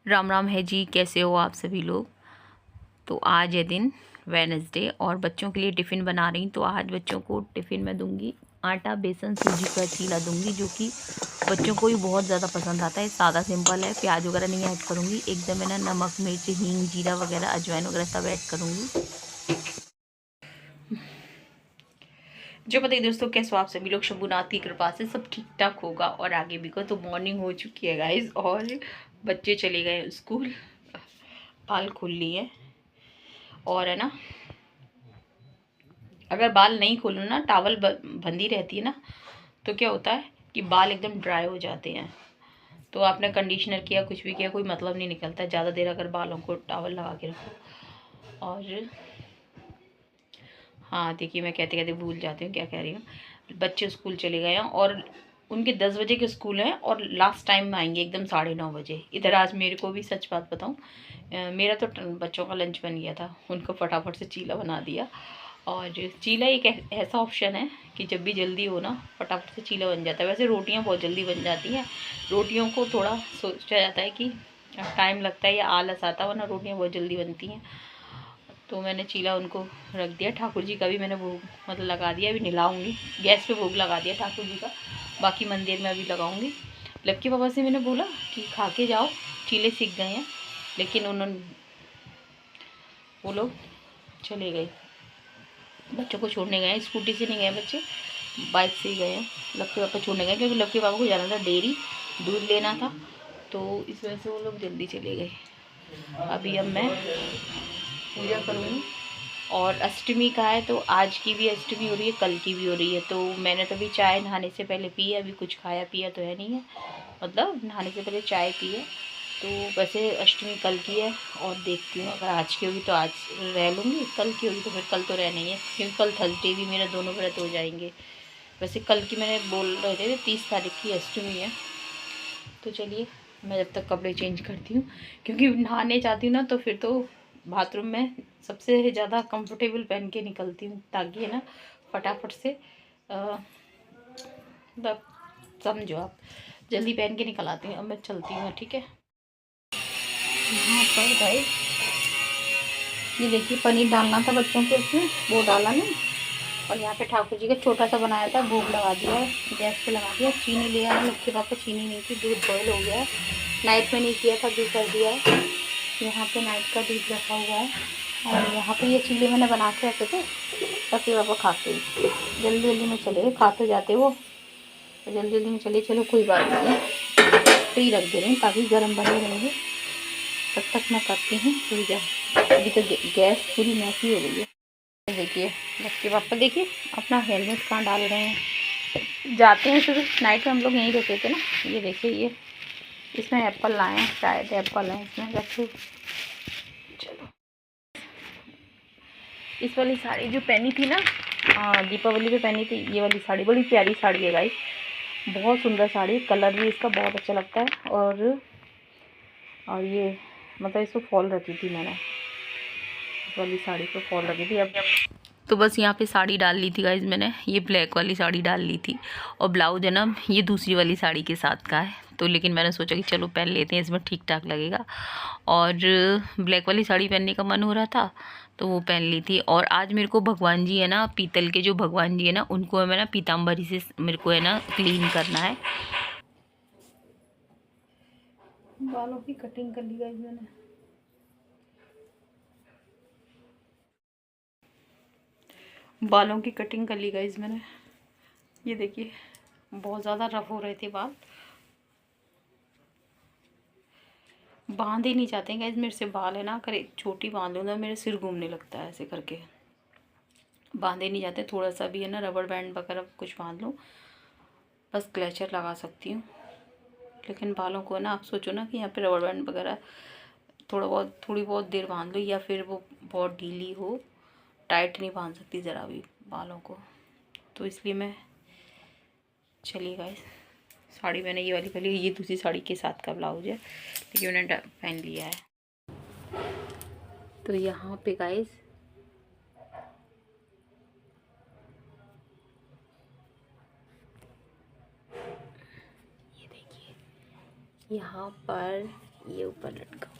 राम राम है जी। कैसे हो आप सभी लोग। तो आज है दिन वेडनेसडे और बच्चों के लिए टिफ़िन बना रही। तो आज बच्चों को टिफ़िन में दूंगी आटा बेसन सूजी का चीला दूंगी, जो कि बच्चों को भी बहुत ज़्यादा पसंद आता है। सादा सिंपल है, प्याज वगैरह नहीं ऐड करूँगी। एकदम है ना, नमक मिर्च हींग जीरा वगैरह अजवाइन वगैरह सब ऐड करूँगी। जो पता है दोस्तों, कैसे आप सभी लोग शंभुनाथ की कृपा से सब ठीक ठाक होगा और आगे भी को। तो मॉर्निंग हो चुकी है गाइज और बच्चे चले गए स्कूल, बाल खुल लिए। और है ना, अगर बाल नहीं खोलो ना, टॉवल बंधी रहती है ना, तो क्या होता है कि बाल एकदम ड्राई हो जाते हैं। तो आपने कंडीशनर किया कुछ भी किया, कोई मतलब नहीं निकलता है ज़्यादा देर अगर बालों को टॉवल लगा के रखो। और हाँ देखिए, मैं कहते कहते भूल जाती हूँ क्या कह रही हूँ। बच्चे स्कूल चले गए हैं और उनके 10 बजे के स्कूल हैं और लास्ट टाइम में आएंगे एकदम 9:30 बजे। इधर आज मेरे को भी सच बात बताऊँ, मेरा तो बच्चों का लंच बन गया था, उनको फटाफट से चीला बना दिया। और चीला एक ऐसा ऑप्शन है कि जब भी जल्दी हो ना, फटाफट से चीला बन जाता है। वैसे रोटियां बहुत जल्दी बन जाती हैं, रोटियों को थोड़ा सोचा जाता है कि टाइम लगता है या आलस आता है, वरना रोटियां बहुत जल्दी बनती हैं। तो मैंने चीला उनको रख दिया। ठाकुर जी का भी मैंने भोग मतलब लगा दिया, अभी नहलाऊँगी। गैस पे भोग लगा दिया ठाकुर जी का, बाकी मंदिर में अभी लगाऊँगी। लक्की पापा से मैंने बोला कि खा के जाओ, चीले सीख गए हैं, लेकिन वो लोग चले गए। बच्चों को छोड़ने गए, स्कूटी से नहीं गए बच्चे, बाइक से ही गए हैं। लक्की पापा छोड़ने गए क्योंकि लक्की पापा को जाना था डेयरी, दूध लेना था, तो इस वजह से वो लोग जल्दी चले गए। अभी अब मैं पूजा करूँगी। और अष्टमी का है, तो आज की भी अष्टमी हो रही है, कल की भी हो रही है। तो मैंने तो अभी चाय नहाने से पहले पी है, अभी कुछ खाया पिया तो है नहीं है, मतलब नहाने से पहले चाय पी है। तो वैसे अष्टमी कल की है और देखती हूँ, अगर आज की होगी तो आज रह लूँगी, कल की होगी तो फिर कल तो रहना ही है, क्योंकि कल थर्सडे भी मेरा दोनों व्रत हो जाएंगे। वैसे कल की मैंने बोल रहे थे 30 तारीख की अष्टमी है। तो चलिए मैं जब तक कपड़े चेंज करती हूँ, क्योंकि नहाने जाती हूँ ना तो फिर तो बाथरूम में सबसे ज़्यादा कंफर्टेबल पहन के निकलती हूँ, ताकि है ना फटाफट से मतलब समझो आप, जल्दी पहन के निकल आती हूँ। अब मैं चलती हूँ, ठीक है। यहाँ पर गाइस ये देखिए, पनीर डालना था बच्चों के उसमें, वो डाला नहीं। और यहाँ पे ठाकुर जी का छोटा सा बनाया था, भोग लगा दिया है, गैस पे लगा दिया। चीनी ले आया, लक्की पापा चीनी नहीं थी, दूध बॉयल हो गया है, नाइट में नहीं किया था, दूध कर दिया है। यहाँ पे नाइट का दूध रखा हुआ है। और यहाँ पे ये चीले मैंने बना के रखे थे, लक्की पापा खाते ही जल्दी जल्दी में चले गए, खाते जाते वो, जल्दी जल्दी में चले। चलो कोई बात नहीं है, फ्री रख दे रही हूँ ताकि गर्म बने रहेंगे। तब तक मैं करती हूँ पूजा। अभी तो गैस पूरी मैसी हो गई है। देखिए लक्की पापा, देखिए अपना हेलमेट कहाँ डाल रहे हैं। जाते हैं सिर्फ नाइट में, हम लोग यहीं रुके थे ना। ये देखिए, ये इसमें एप्पल लाए हैं, शायद एप्पल है इसमें रखे। चलो, इस वाली साड़ी जो पहनी थी ना, दीपावली पे पहनी थी, ये वाली साड़ी बड़ी प्यारी साड़ी है गाइस, बहुत सुंदर साड़ी, कलर भी इसका बहुत अच्छा लगता है। और ये मतलब इसको फॉल रखी थी मैंने, इस वाली साड़ी को फॉल रखी थी। अब तो बस यहाँ पे साड़ी डाल ली थी गाइज मैंने, ये ब्लैक वाली साड़ी डाल ली थी। और ब्लाउज है ना, ये दूसरी वाली साड़ी के साथ का है। तो लेकिन मैंने सोचा कि चलो पहन लेते हैं, इसमें ठीक ठाक लगेगा। और ब्लैक वाली साड़ी पहनने का मन हो रहा था तो वो पहन ली थी। और आज मेरे को भगवान जी है ना, पीतल के जो भगवान जी है ना, उनको मैं ना पीताम्बरी से मेरे को है ना क्लीन करना है। बालों की कटिंग कर ली गाइज मैंने। बालों की कटिंग कर ली गाइज मैंने। ये देखिए, बहुत ज़्यादा रफ हो रहे थे बाल, बांध ही नहीं जाते हैं गाइज मेरे से बाल, है ना। अगर एक छोटी बांध लूँ ना, मेरे सिर घूमने लगता है, ऐसे करके बांधे नहीं जाते। थोड़ा सा भी है ना रबड़ बैंड वगैरह कुछ बांध लूँ, बस क्लेचर लगा सकती हूँ। लेकिन बालों को ना, आप सोचो ना कि यहाँ पे रबड़ बैंड वगैरह थोड़ी बहुत देर बांध लो, या फिर वो बहुत ढीली हो, टाइट नहीं बांध सकती ज़रा भी बालों को। तो इसलिए मैं, चलिए गाइस, साड़ी मैंने ये वाली पहली, ये दूसरी साड़ी के साथ का ब्लाउज है, लेकिन मैंने पहन लिया है। तो यहाँ पे गाइस ये देखिए, यहाँ पर ये ऊपर लटका।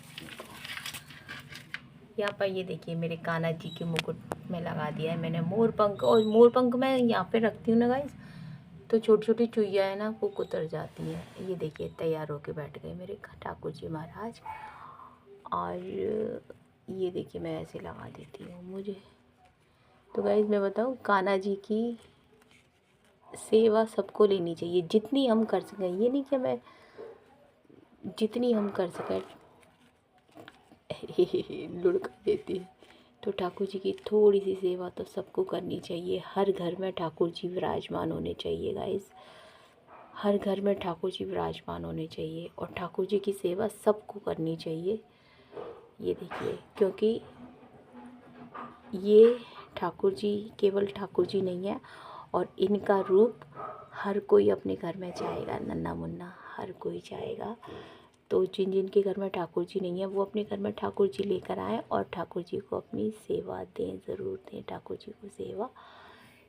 यहाँ पर ये देखिए मेरे कान्हा जी के मुकुट में लगा दिया है मैंने मोर पंख। और मोर पंख मैं यहाँ पे रखती हूँ ना गाइस, तो छोटी छोटी चुईया है ना वो कुतर जाती है। ये देखिए तैयार होके बैठ गए मेरे ठाकुर जी महाराज। और ये देखिए मैं ऐसे लगा देती हूँ मुझे। तो गाइस मैं बताऊँ, कान्हा जी की सेवा सबको लेनी चाहिए जितनी हम कर सकें। ये नहीं कि मैं जितनी हम कर सकें लुढ़का देती है। तो ठाकुर जी की थोड़ी सी सेवा तो सबको करनी चाहिए। हर घर में ठाकुर जी विराजमान होने चाहिए गाइस, हर घर में ठाकुर जी विराजमान होने चाहिए और ठाकुर जी की सेवा सबको करनी चाहिए। ये देखिए, क्योंकि ये ठाकुर जी केवल ठाकुर जी नहीं है और इनका रूप हर कोई अपने घर में चाहेगा, नन्ना मुन्ना हर कोई चाहेगा। तो जिन जिन के घर में ठाकुर जी नहीं है वो अपने घर में ठाकुर जी लेकर आएँ और ठाकुर जी को अपनी सेवा दें, ज़रूर दें ठाकुर जी को सेवा,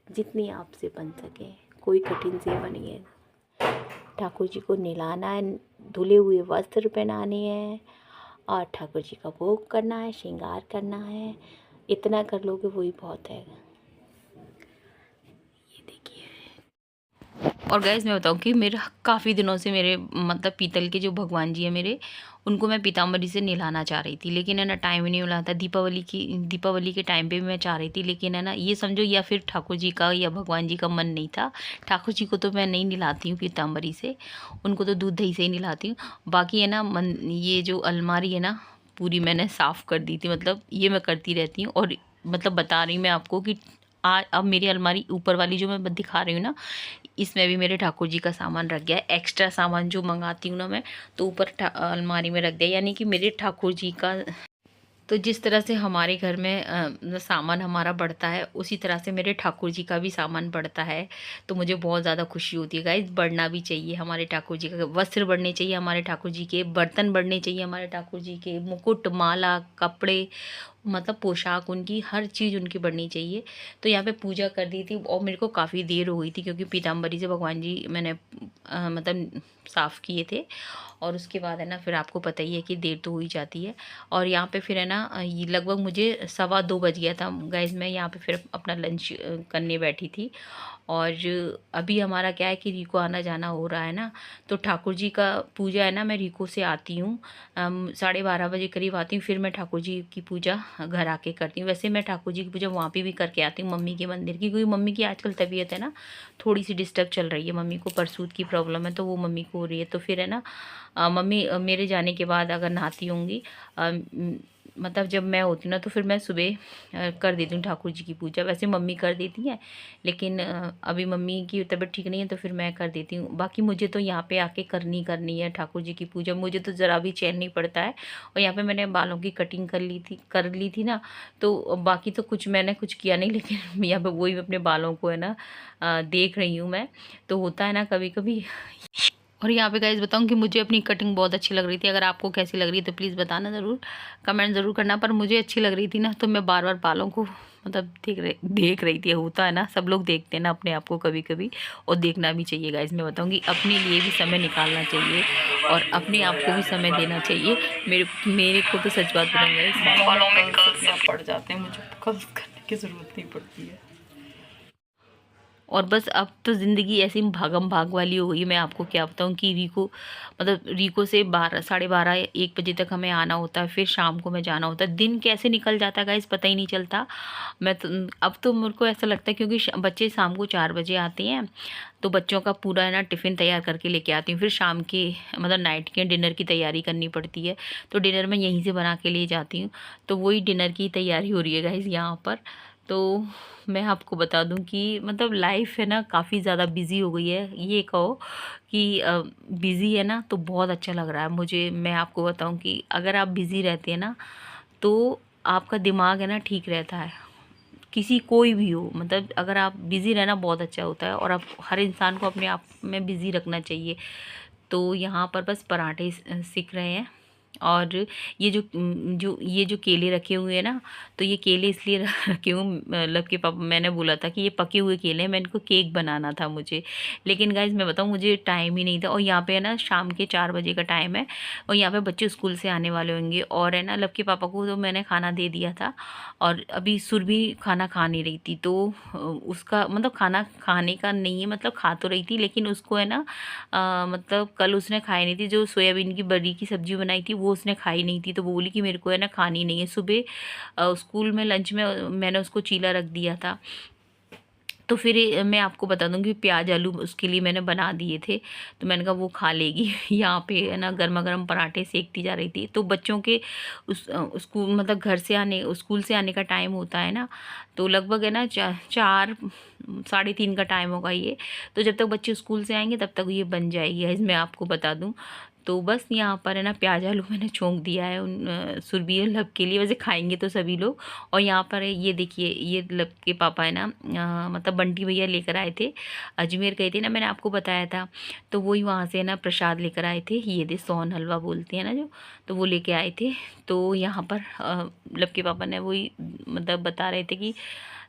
जितनी आपसे बन सके। कोई कठिन सेवा नहीं है। ठाकुर जी को नहलाना है, धुले हुए वस्त्र पहनाने हैं और ठाकुर जी का भोग करना है, श्रृंगार करना है। इतना कर लोगे वही बहुत है। ये देखिए। और गैस मैं बताऊँ कि मेरा काफ़ी दिनों से मेरे मतलब पीतल के जो भगवान जी हैं मेरे, उनको मैं पीताम्बरी से नहलाना चाह रही थी, लेकिन है ना टाइम ही नहीं मिला था। दीपावली के टाइम पे भी मैं चाह रही थी, लेकिन है ना ये समझो या फिर ठाकुर जी का या भगवान जी का मन नहीं था। ठाकुर जी को तो मैं नहीं नहलाती हूँ पीताम्बरी से, उनको तो दूध दही से ही नहलाती हूँ। बाकी है ना ये जो अलमारी है ना पूरी मैंने साफ़ कर दी थी, मतलब ये मैं करती रहती हूँ। और मतलब बता रही मैं आपको कि अब मेरी अलमारी ऊपर वाली जो मैं दिखा रही हूँ ना, इसमें भी मेरे ठाकुर जी का सामान रख गया है। एक्स्ट्रा सामान जो मंगाती हूँ ना मैं, तो ऊपर अलमारी में रख दिया। यानी कि मेरे ठाकुर जी का, तो जिस तरह से हमारे घर में सामान हमारा बढ़ता है, उसी तरह से मेरे ठाकुर जी का भी सामान बढ़ता है। तो मुझे बहुत ज़्यादा खुशी होती है गाइस। बढ़ना भी चाहिए, हमारे ठाकुर जी का वस्त्र बढ़ने चाहिए, हमारे ठाकुर जी के बर्तन बढ़ने चाहिए, हमारे ठाकुर जी के मुकुट, माला, कपड़े, मतलब पोशाक, उनकी हर चीज़ उनकी बढ़नी चाहिए। तो यहाँ पे पूजा कर दी थी और मेरे को काफ़ी देर हो गई थी, क्योंकि पीताम्बरी से भगवान जी मैंने मतलब साफ़ किए थे। और उसके बाद है ना फिर आपको पता ही है कि देर तो हो ही जाती है। और यहाँ पे फिर है ना ये लगभग मुझे 2:15 बज गया था गाइस। मैं यहाँ पे फिर अपना लंच करने बैठी थी। और अभी हमारा क्या है कि रीको आना जाना हो रहा है ना, तो ठाकुर जी का पूजा है ना, मैं रीको से आती हूँ 12:30 बजे करीब आती हूँ। फिर मैं ठाकुर जी की पूजा घर आके करती हूँ। वैसे मैं ठाकुर जी की पूजा वहाँ पे भी करके आती हूँ मम्मी के मंदिर की, क्योंकि मम्मी की आजकल तबीयत है ना थोड़ी सी डिस्टर्ब चल रही है। मम्मी को परसूत की प्रॉब्लम है, तो वो मम्मी को हो रही है। तो फिर है ना मम्मी मेरे जाने के बाद अगर नहाती होंगी, मतलब जब मैं होती हूँ ना, तो फिर मैं सुबह कर देती हूँ ठाकुर जी की पूजा। वैसे मम्मी कर देती हैं, लेकिन अभी मम्मी की तबीयत ठीक नहीं है, तो फिर मैं कर देती हूँ। बाकी मुझे तो यहाँ पे आके करनी है ठाकुर जी की पूजा, मुझे तो ज़रा भी चैन नहीं पड़ता है। और यहाँ पे मैंने बालों की कटिंग कर ली थी ना, तो बाकी तो मैंने कुछ किया नहीं, लेकिन यहाँ पे वही अपने बालों को है ना देख रही हूँ मैं। तो होता है ना कभी कभी। और यहाँ पे गाइस बताऊँ कि मुझे अपनी कटिंग बहुत अच्छी लग रही थी। अगर आपको कैसी लग रही है तो प्लीज़ बताना ज़रूर, कमेंट ज़रूर करना। पर मुझे अच्छी लग रही थी ना, तो मैं बार बार बालों को मतलब देख रही थी। होता है ना, सब लोग देखते हैं ना अपने आप को कभी कभी, और देखना भी चाहिए गाइस। मैं बताऊँगी अपने लिए भी समय निकालना चाहिए और अपने आप को भी समय देना चाहिए। मेरे को तो सच बात बताऊँ गाइस, बालों में कर्ल्स पड़ जाते हैं, मुझे कर्ल्स करने की ज़रूरत नहीं पड़ती है। और बस अब तो ज़िंदगी ऐसी भागम भाग वाली हो गई है। मैं आपको क्या बताऊँ कि रीको से 12:30 1 बजे तक हमें आना होता है, फिर शाम को मैं जाना होता है। दिन कैसे निकल जाता है गाइस पता ही नहीं चलता। मैं तो अब तो मेरे को ऐसा लगता है, क्योंकि बच्चे शाम को 4 बजे आते हैं, तो बच्चों का पूरा है ना टिफ़िन तैयार करके लेके आती हूँ। फिर शाम के मतलब नाइट के डिनर की तैयारी करनी पड़ती है, तो डिनर मैं यहीं से बना के ले जाती हूँ। तो वही डिनर की तैयारी हो रही है गाइस यहाँ पर। तो मैं आपको बता दूं कि मतलब लाइफ है ना काफ़ी ज़्यादा बिज़ी हो गई है। ये कहो कि बिज़ी है ना, तो बहुत अच्छा लग रहा है मुझे। मैं आपको बताऊं कि अगर आप बिज़ी रहते हैं ना, तो आपका दिमाग है ना ठीक रहता है। कोई भी हो, मतलब अगर आप बिज़ी रहना बहुत अच्छा होता है, और आप हर इंसान को अपने आप में बिज़ी रखना चाहिए। तो यहाँ पर बस पराठे सीख रहे हैं, और ये जो केले रखे हुए हैं ना, तो ये केले इसलिए रखे हूँ, मतलब कि पापा, मैंने बोला था कि ये पके हुए केले हैं, मैं इनको केक बनाना था मुझे, लेकिन गाइस मैं बताऊँ मुझे टाइम ही नहीं था। और यहाँ पे है ना शाम के 4 बजे का टाइम है, और यहाँ पे बच्चे स्कूल से आने वाले होंगे, और है ना लब के पापा को तो मैंने खाना दे दिया था, और अभी सुरभि खाना खा नहीं रही थी, तो उसका मतलब खाना खाने का नहीं है, मतलब खा तो रही थी, लेकिन उसको है ना मतलब कल उसने खाई नहीं थी, जो सोयाबीन की बड़ी की सब्ज़ी बनाई थी वो उसने खाई नहीं थी, तो वो बोली कि मेरे को है ना खानी नहीं है। सुबह स्कूल में लंच में मैंने उसको चीला रख दिया था, तो फिर मैं आपको बता दूंगी प्याज आलू उसके लिए मैंने बना दिए थे, तो मैंने कहा वो खा लेगी। यहाँ पे है ना गर्मा गर्म पराठे सेकती जा रही थी, तो बच्चों के उस स्कूल मतलब घर से आने स्कूल से आने का टाइम होता है ना, तो लगभग है ना 4 साढ़े 3 का टाइम होगा ये, तो जब तक बच्चे स्कूल से आएंगे तब तक ये बन जाएगी। मैं आपको बता दूँ, तो बस यहाँ पर है ना प्याज आलू मैंने छोंक दिया है उन सुरभि और लब के लिए, वैसे खाएंगे तो सभी लोग। और यहाँ पर ये देखिए, ये लब के पापा है ना मतलब बंटी भैया लेकर आए थे, अजमेर गए थे ना, मैंने आपको बताया था, तो वही वहाँ से है ना प्रसाद लेकर आए थे, ये दे सोन हलवा बोलते हैं ना जो, तो वो लेके आए थे। तो यहाँ पर लब के पापा ने वही मतलब बता रहे थे कि,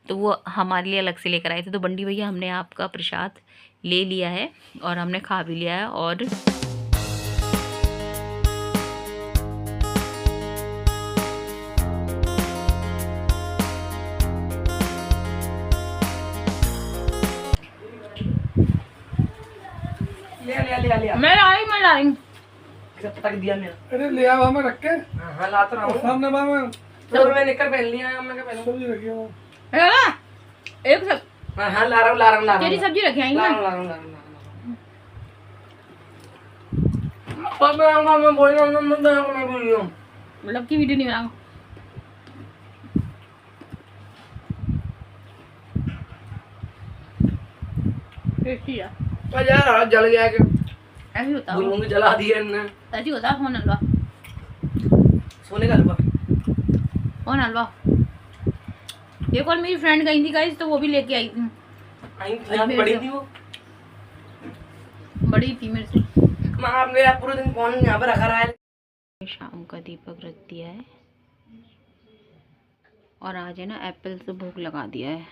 तो वो हमारे लिए अलग से लेकर आए थे। तो बंटी भैया हमने आपका प्रसाद ले लिया है और हमने खा भी लिया है। और मैं ला रही तक दिया मेरा। अरे ले आओ हमें रख के। हाँ लाता रहा हूँ। सामने मैं तो मैं निकल पहन लिया, मैं क्या पहनूं? सब्जी रखी है। एक सब हाँ ला रहा हूँ तेरी सब्जी रखी आई ना, मैं बोल रहा हूँ, मैं बोल रहा हूँ। लब की वीडियो नहीं बनाऊँ। टेस्टी है यार जल गया कि ऐसे होता है, बुलबुल जला दिया इनने। ऐसे होता है। फोन हलवा, सोने का हलवा, फोन हलवा। एक और मेरी फ्रेंड गई थी गाइस, तो वो भी लेके आई थी, यहाँ बड़ी थी वो, बड़ी थी मेरे से। मैं आपने यार पूरे दिन कौन यहाँ पे रखा रहा है। शाम का दीपक रख दिया है, और आज है ना एप्पल से भोग लगा दिया है,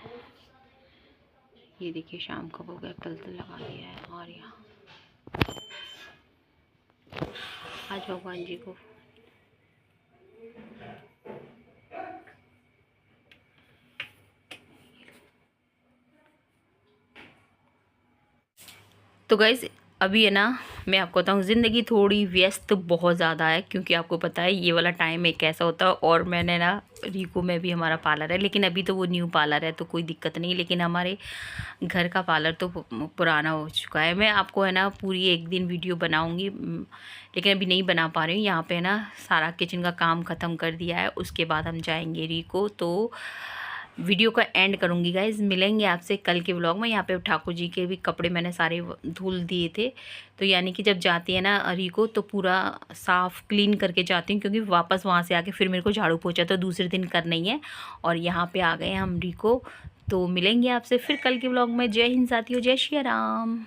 ये देखिए शाम का भोग एप्पल से लगा दिया है। और यहाँ आज भगवान जी को तो गाइस अभी है ना मैं आपको बताऊँ, ज़िंदगी थोड़ी व्यस्त बहुत ज़्यादा है, क्योंकि आपको पता है ये वाला टाइम एक ऐसा होता है। और मैंने ना रीको में भी हमारा पार्लर है, लेकिन अभी तो वो न्यू पार्लर है तो कोई दिक्कत नहीं, लेकिन हमारे घर का पार्लर तो पुराना हो चुका है। मैं आपको है ना पूरी एक दिन वीडियो बनाऊँगी, लेकिन अभी नहीं बना पा रही हूँ। यहाँ पे है ना सारा किचन का काम ख़त्म कर दिया है, उसके बाद हम जाएंगे रीको, तो वीडियो का एंड करूँगी गाइज। मिलेंगे आपसे कल के व्लॉग में। यहाँ पे ठाकुर जी के भी कपड़े मैंने सारे धुल दिए थे, तो यानी कि जब जाती है ना रीको तो पूरा साफ़ क्लीन करके जाती हूँ, क्योंकि वापस वहाँ से आके फिर मेरे को झाड़ू पोछा तो दूसरे दिन करना ही है। और यहाँ पे आ गए हम रीको, तो मिलेंगे आपसे फिर कल के व्लॉग में। जय हिंद साथियों, जय श्री राम।